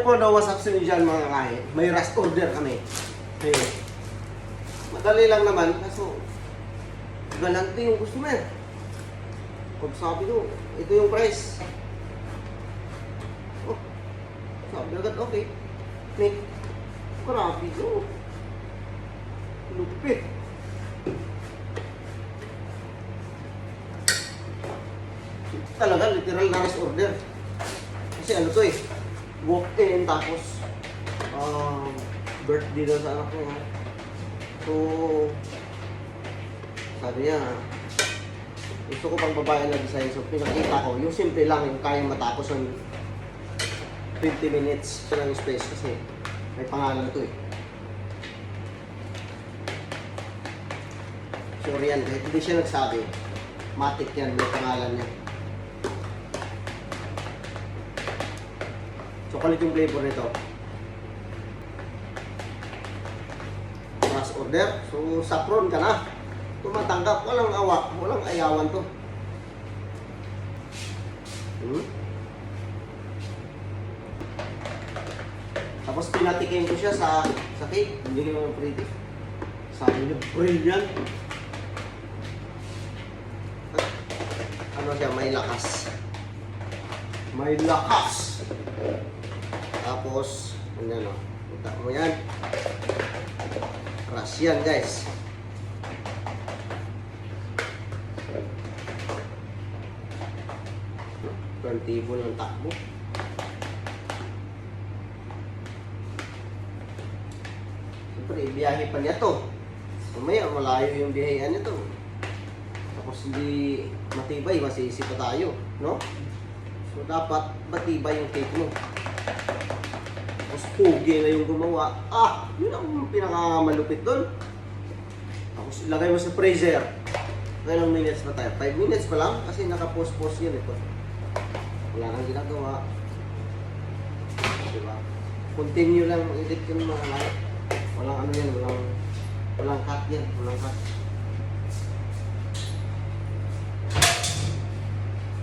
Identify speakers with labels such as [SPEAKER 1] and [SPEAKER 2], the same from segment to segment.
[SPEAKER 1] po, no, what's up sa inyo dyan mga kahe? May rush order kami. Okay. Madali lang naman, kaso galante yung customer. Pag sabi ko, ito yung price. Oh, sabi agad, okay. Nick, grabe ko. Lupit. Talaga, literal na rush order. Kasi ano to eh, walk-in tapos birthday daw sa anak ko. So, sabi niya, gusto ko pang babae na design. So, pinakita ko, yung simple lang, yung kaya matapos ng 50 minutes siya lang yung space kasi may pangalan to eh. So, yan, kahit hindi siya nagsabi, matik yan, may pangalan niya. Chocolate yung flavor nito. Rush order. So, saffron ka na. Tumatanggap. Walang awak. Walang ayawan to. Tapos pinatikin ko siya sa cake. Hindi ko naman pretty. Sabi niya, brilliant. Ano siya? May lakas. May lakas. Tapos, ano, kita mo yan. Crush yan, guys. Turntable ng takbo. Siyempre, ibiyahe pa niya to. Mamaya, malayo yung biyahean niya to. Tapos, hindi matibay, masisi pa tayo, no? So, dapat matibay yung cake mo. Tapos, pugi na yung gumawa. Ah, yun ang pinakamalupit doon. Tapos, ilagay mo sa freezer. Ilang minutes pa tayo? 5 minutes pa lang kasi naka-post-post yun ito. Wala kang ginagawa. Diba? Continue lang edit yung mga lahat. Walang ano yan, walang cut yan. Walang cut.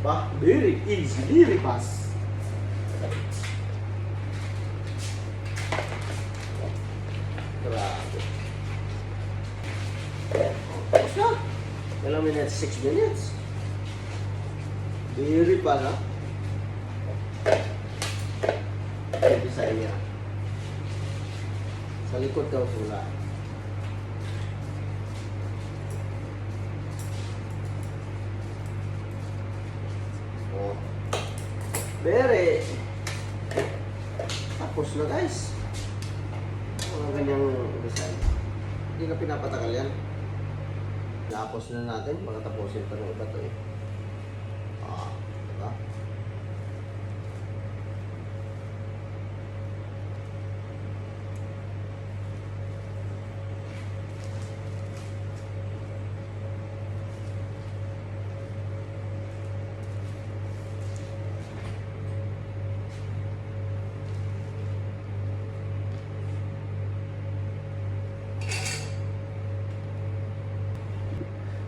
[SPEAKER 1] Bah, very easy, very fast. Grabe. Tapos na. Ilang minutes? 6 minutes. Very fast, ha? Ito sa iya. Sa likod daw sula. Oh. Bere. Tapos na, guys. Mga ganyang design. Hindi na pinapatagal yan. Tapos na natin. Pagkatapusin pa ng iba to eh. Ah, diba?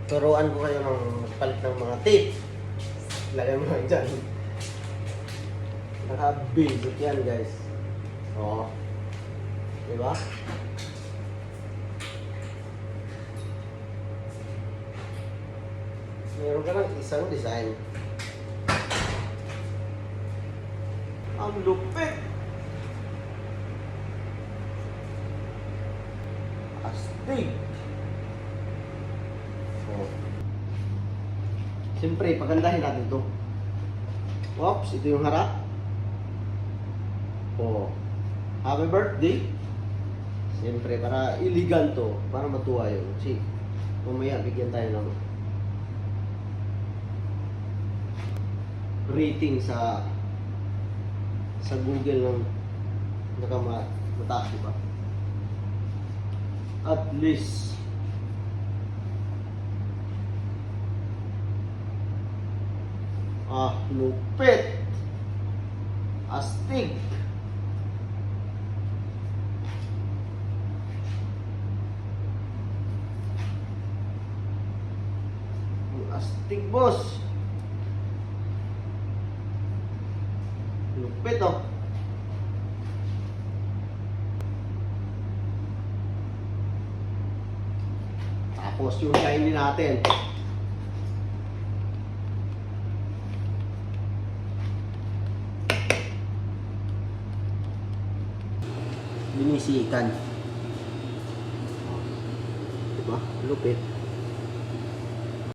[SPEAKER 1] Turuan ko kayo ng palit ng mga tape. Lagay mo lang dyan. Naka-basic yan, guys. Oo. Diba? Meron ka lang isang design. Ang lupit! Astig! Siyempre, pagandahin natin ito. Oops, ito yung harap. Oh, happy birthday. Siyempre, para illegal to, para matuwa yun. Kasi, mamaya, bigyan tayo ng rating sa Google ng nakamataas, diba? At least, lupit. Astig. Astig, boss. Lupit, oh. Tapos yung shiny natin. Binisikan. Diba? Lupit.